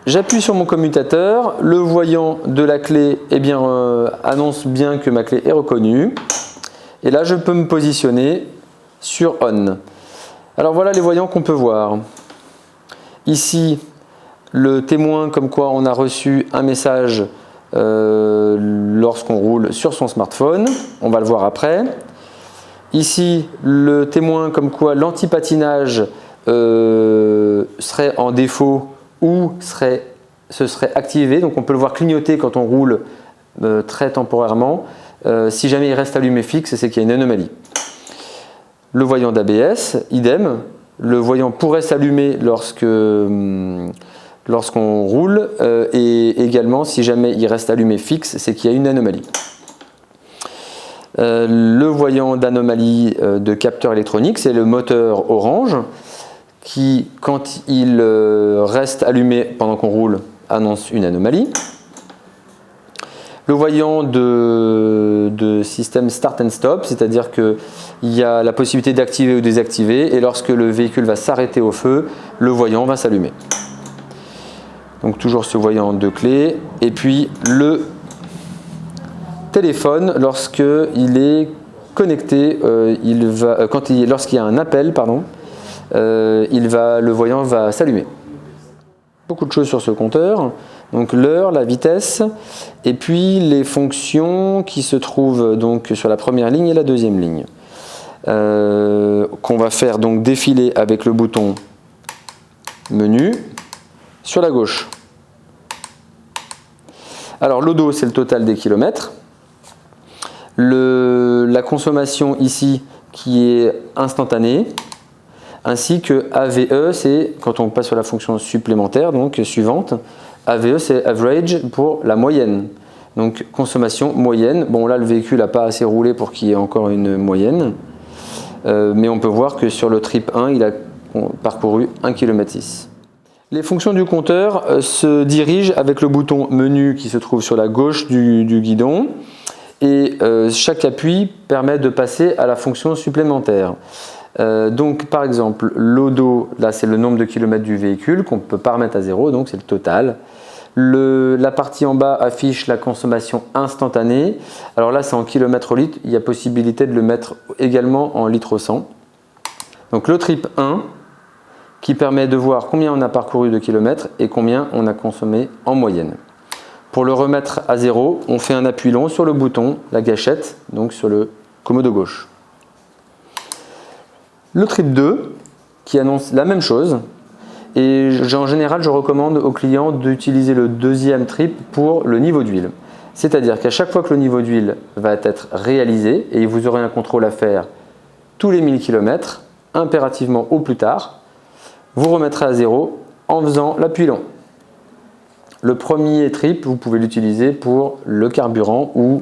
J'appuie sur mon commutateur, le voyant de la clé annonce bien que ma clé est reconnue. Et là, je peux me positionner sur On. Alors voilà les voyants qu'on peut voir. Ici, le témoin comme quoi on a reçu un message lorsqu'on roule sur son smartphone. On va le voir après. Ici, le témoin comme quoi l'anti-patinage serait en défaut ou se serait activé. Donc on peut le voir clignoter quand on roule très temporairement. Si jamais il reste allumé fixe, c'est qu'il y a une anomalie. Le voyant d'ABS, idem. Le voyant pourrait s'allumer lorsqu'on roule et également si jamais il reste allumé fixe, c'est qu'il y a une anomalie. Le voyant d'anomalie de capteur électronique, c'est le moteur orange qui, quand il reste allumé pendant qu'on roule, annonce une anomalie. Le voyant de système start and stop, c'est-à-dire qu'il y a la possibilité d'activer ou désactiver et lorsque le véhicule va s'arrêter au feu, le voyant va s'allumer. Donc toujours ce voyant de clé et puis le téléphone lorsqu'il est connecté, lorsqu'il y a un appel, le voyant va s'allumer. Beaucoup de choses sur ce compteur. Donc l'heure, la vitesse, et puis les fonctions qui se trouvent donc sur la première ligne et la deuxième ligne. Qu'on va faire donc défiler avec le bouton menu sur la gauche. Alors l'odo, c'est le total des kilomètres. La consommation ici qui est instantanée, ainsi que AVE, c'est quand on passe sur la fonction supplémentaire, donc suivante. AVE, c'est average pour la moyenne. Donc consommation moyenne. Bon, là, le véhicule n'a pas assez roulé pour qu'il y ait encore une moyenne. Mais on peut voir que sur le trip 1, il a parcouru 1,6 km. Les fonctions du compteur se dirigent avec le bouton menu qui se trouve sur la gauche du guidon. Et chaque appui permet de passer à la fonction supplémentaire. Donc par exemple, l'odo, là c'est le nombre de kilomètres du véhicule qu'on ne peut pas remettre à 0, donc c'est le total. La partie en bas affiche la consommation instantanée. Alors là c'est en kilomètres au litre, il y a possibilité de le mettre également en litres au 100. Donc le trip 1 qui permet de voir combien on a parcouru de kilomètres et combien on a consommé en moyenne. Pour le remettre à 0, on fait un appui long sur le bouton, la gâchette, donc sur le commode gauche. Le trip 2 qui annonce la même chose et en général je recommande aux clients d'utiliser le deuxième trip pour le niveau d'huile. C'est-à-dire qu'à chaque fois que le niveau d'huile va être réalisé et vous aurez un contrôle à faire tous les 1000 km, impérativement au plus tard, vous remettrez à 0 en faisant l'appui long. Le premier trip, vous pouvez l'utiliser pour le carburant ou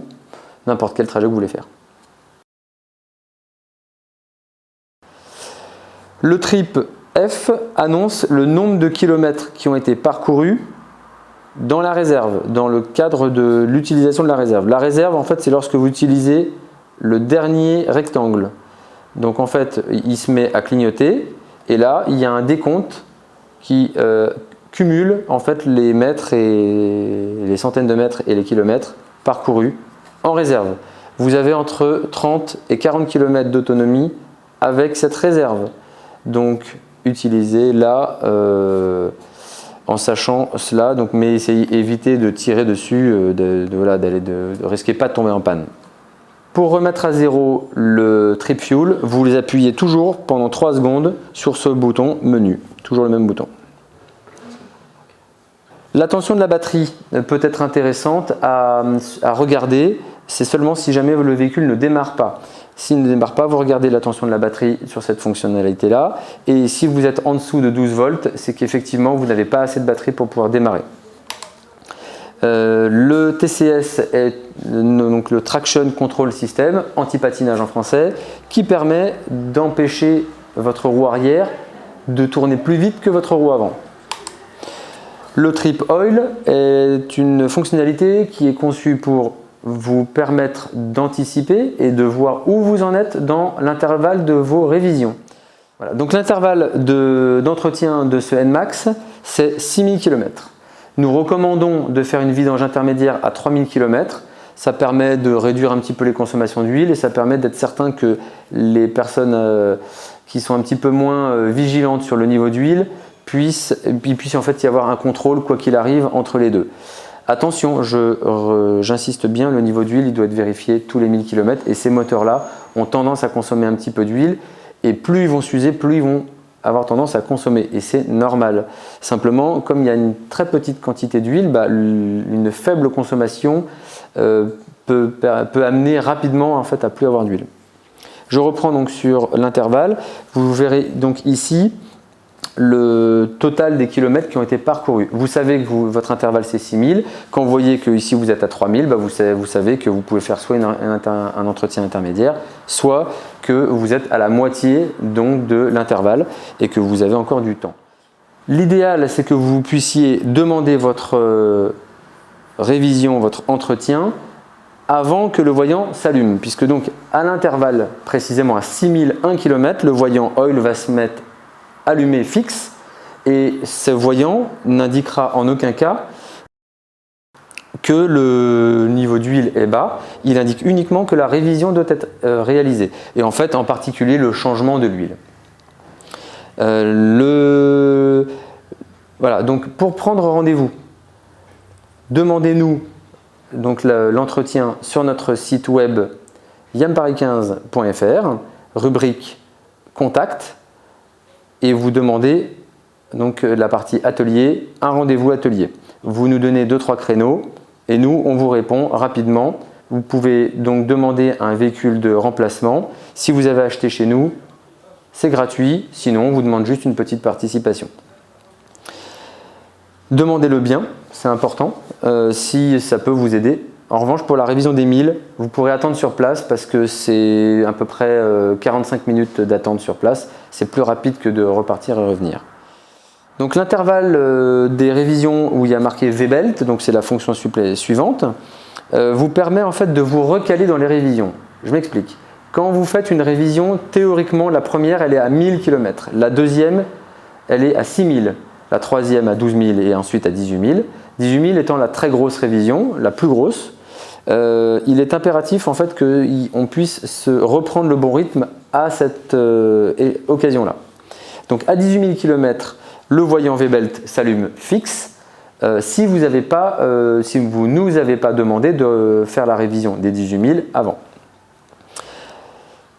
n'importe quel trajet que vous voulez faire. Le trip F annonce le nombre de kilomètres qui ont été parcourus dans la réserve, dans le cadre de l'utilisation de la réserve. La réserve, en fait, c'est lorsque vous utilisez le dernier rectangle. Donc, en fait, il se met à clignoter et là, il y a un décompte qui cumule en fait les mètres et les centaines de mètres et les kilomètres parcourus en réserve. Vous avez entre 30 et 40 km d'autonomie avec cette réserve. Donc utilisez-la en sachant cela, donc, mais évitez de tirer dessus, de risquer pas de tomber en panne. Pour remettre à 0 le trip fuel, vous les appuyez toujours pendant 3 secondes sur ce bouton menu, toujours le même bouton. La tension de la batterie peut être intéressante à regarder, c'est seulement si jamais le véhicule ne démarre pas. S'il ne démarre pas, vous regardez la tension de la batterie sur cette fonctionnalité-là. Et si vous êtes en dessous de 12 volts, c'est qu'effectivement, vous n'avez pas assez de batterie pour pouvoir démarrer. Le TCS est donc le Traction Control System, anti-patinage en français, qui permet d'empêcher votre roue arrière de tourner plus vite que votre roue avant. Le Trip Oil est une fonctionnalité qui est conçue pour vous permettre d'anticiper et de voir où vous en êtes dans l'intervalle de vos révisions. Voilà. Donc l'intervalle d'entretien de ce NMAX, c'est 6000 km. Nous recommandons de faire une vidange intermédiaire à 3000 km. Ça permet de réduire un petit peu les consommations d'huile et ça permet d'être certain que les personnes qui sont un petit peu moins vigilantes sur le niveau d'huile puisse en fait y avoir un contrôle quoi qu'il arrive entre les deux. Attention, j'insiste bien, le niveau d'huile il doit être vérifié tous les 1000 km et ces moteurs-là ont tendance à consommer un petit peu d'huile et plus ils vont s'user, plus ils vont avoir tendance à consommer et c'est normal. Simplement, comme il y a une très petite quantité d'huile, une faible consommation peut amener rapidement en fait, à plus avoir d'huile. Je reprends donc sur l'intervalle. Vous verrez donc ici le total des kilomètres qui ont été parcourus. Vous savez que votre intervalle c'est 6000. Quand vous voyez que ici vous êtes à 3000, vous savez que vous pouvez faire soit un entretien intermédiaire, soit que vous êtes à la moitié donc de l'intervalle et que vous avez encore du temps. L'idéal c'est que vous puissiez demander votre révision, votre entretien avant que le voyant s'allume, puisque donc à l'intervalle précisément à 6001 km, le voyant oil va se mettre allumé fixe et ce voyant n'indiquera en aucun cas que le niveau d'huile est bas, il indique uniquement que la révision doit être réalisée et en fait en particulier le changement de l'huile. Voilà, donc pour prendre rendez-vous, demandez-nous donc l'entretien sur notre site web yamparis15.fr, rubrique contact. Et vous demandez donc la partie atelier, un rendez-vous atelier. Vous nous donnez 2-3 créneaux et nous on vous répond rapidement. Vous pouvez donc demander un véhicule de remplacement. Si vous avez acheté chez nous, c'est gratuit, sinon on vous demande juste une petite participation. Demandez-le bien, c'est important, si ça peut vous aider. En revanche, pour la révision des 1000, vous pourrez attendre sur place parce que c'est à peu près 45 minutes d'attente sur place. C'est plus rapide que de repartir et revenir. Donc l'intervalle des révisions où il y a marqué V-Belt, donc c'est la fonction suivante, vous permet en fait de vous recaler dans les révisions. Je m'explique. Quand vous faites une révision, théoriquement, la première, elle est à 1000 km. La deuxième, elle est à 6000. La troisième à 12 000 et ensuite à 18 000. 18 000 étant la très grosse révision, la plus grosse. Il est impératif en fait qu'on puisse se reprendre le bon rythme à cette occasion-là. Donc à 18 000 km, le voyant V-Belt s'allume fixe. Si vous nous avez pas demandé de faire la révision des 18 000 avant.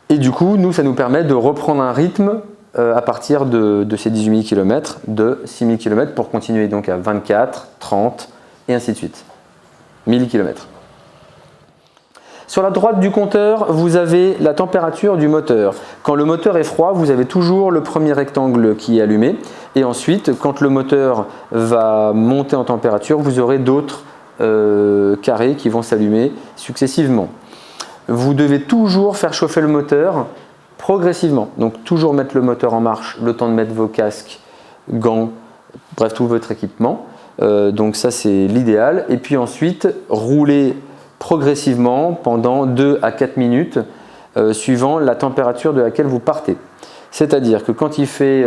Et du coup, nous, ça nous permet de reprendre un rythme à partir de ces 18 000 km, de 6 000 km pour continuer donc à 24, 30 et ainsi de suite. 1000 km. Sur la droite du compteur, vous avez la température du moteur. Quand le moteur est froid, vous avez toujours le premier rectangle qui est allumé. Et ensuite, quand le moteur va monter en température, vous aurez d'autres carrés qui vont s'allumer successivement. Vous devez toujours faire chauffer le moteur progressivement. Donc toujours mettre le moteur en marche, le temps de mettre vos casques, gants, bref tout votre équipement. Donc ça c'est l'idéal. Et puis ensuite, rouler progressivement pendant 2 à 4 minutes suivant la température de laquelle vous partez. C'est-à-dire que quand il fait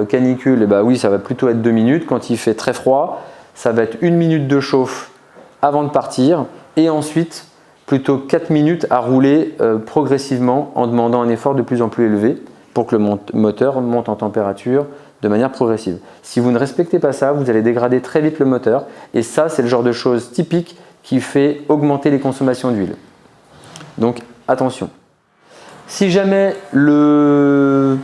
canicule, oui, ça va plutôt être 2 minutes. Quand il fait très froid, ça va être 1 minute de chauffe avant de partir et ensuite plutôt 4 minutes à rouler progressivement en demandant un effort de plus en plus élevé pour que le moteur monte en température de manière progressive. Si vous ne respectez pas ça, vous allez dégrader très vite le moteur et ça c'est le genre de choses typiques qui fait augmenter les consommations d'huile. Donc attention. Si jamais la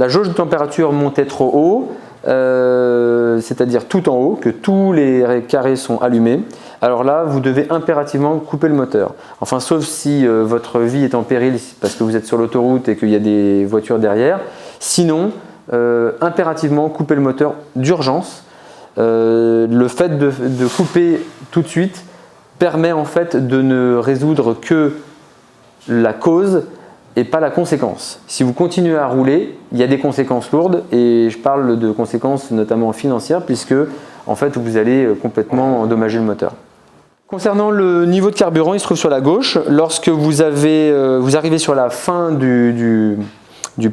jauge de température montait trop haut, c'est-à-dire tout en haut, que tous les carrés sont allumés, alors là vous devez impérativement couper le moteur. Enfin sauf si votre vie est en péril parce que vous êtes sur l'autoroute et qu'il y a des voitures derrière. Sinon, impérativement couper le moteur d'urgence. Le fait de couper tout de suite permet en fait de ne résoudre que la cause et pas la conséquence. Si vous continuez à rouler, il y a des conséquences lourdes et je parle de conséquences notamment financières puisque en fait vous allez complètement endommager le moteur. Concernant le niveau de carburant, il se trouve sur la gauche. Lorsque vous arrivez sur la fin du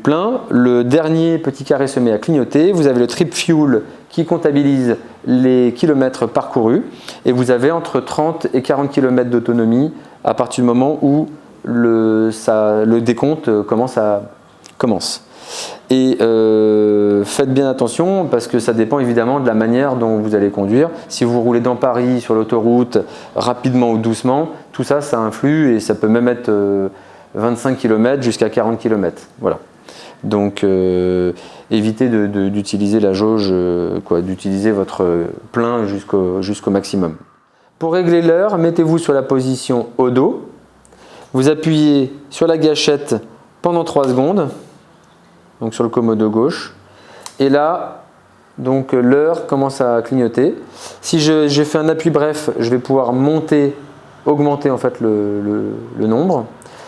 plein, le dernier petit carré se met à clignoter. Vous avez le trip fuel qui comptabilise les kilomètres parcourus et vous avez entre 30 et 40 km d'autonomie à partir du moment où le décompte commence. Et faites bien attention parce que ça dépend évidemment de la manière dont vous allez conduire. Si vous roulez dans Paris, sur l'autoroute, rapidement ou doucement, tout ça, ça influe et ça peut même être 25 km jusqu'à 40 km. Voilà. Donc évitez d'utiliser la jauge, d'utiliser votre plein jusqu'au maximum. Pour régler l'heure, mettez-vous sur la position au dos. Vous appuyez sur la gâchette pendant 3 secondes, donc sur le commodo gauche. Et là, donc l'heure commence à clignoter. Si j'ai fait un appui bref, je vais pouvoir augmenter en fait le nombre.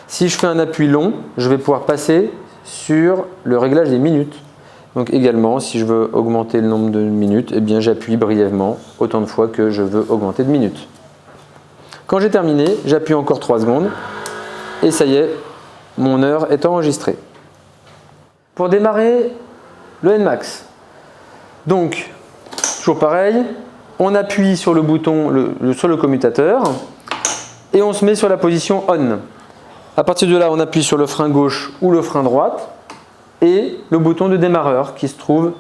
Si je fais un appui long, je vais pouvoir passer sur le réglage des minutes. Donc également, si je veux augmenter le nombre de minutes, eh bien j'appuie brièvement autant de fois que je veux augmenter de minutes. Quand j'ai terminé, j'appuie encore 3 secondes et ça y est, mon heure est enregistrée. Pour démarrer le NMAX, donc toujours pareil, on appuie sur le bouton, sur le commutateur et on se met sur la position ON. À partir de là, on appuie sur le frein gauche ou le frein droite et le bouton de démarreur qui se trouve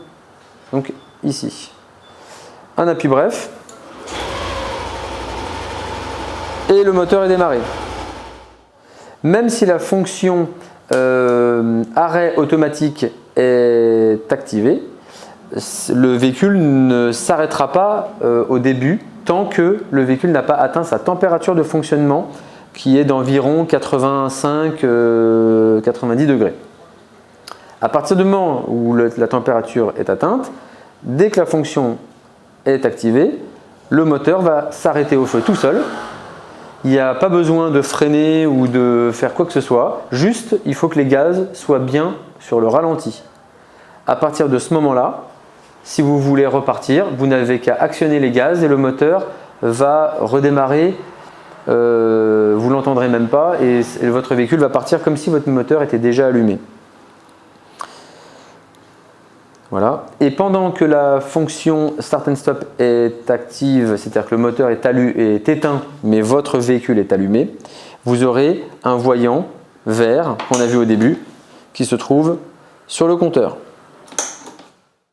donc ici. Un appui bref et le moteur est démarré. Même si la fonction arrêt automatique est activée, le véhicule ne s'arrêtera pas au début tant que le véhicule n'a pas atteint sa température de fonctionnement qui est d'environ 85-90 degrés. À partir du moment où la température est atteinte, dès que la fonction est activée, le moteur va s'arrêter au feu tout seul. Il n'y a pas besoin de freiner ou de faire quoi que ce soit, juste il faut que les gaz soient bien sur le ralenti. À partir de ce moment-là, si vous voulez repartir, vous n'avez qu'à actionner les gaz et le moteur va redémarrer. Vous ne l'entendrez même pas et votre véhicule va partir comme si votre moteur était déjà allumé. Voilà. Et pendant que la fonction Start and Stop est active, c'est-à-dire que le moteur est éteint, mais votre véhicule est allumé, vous aurez un voyant vert qu'on a vu au début qui se trouve sur le compteur.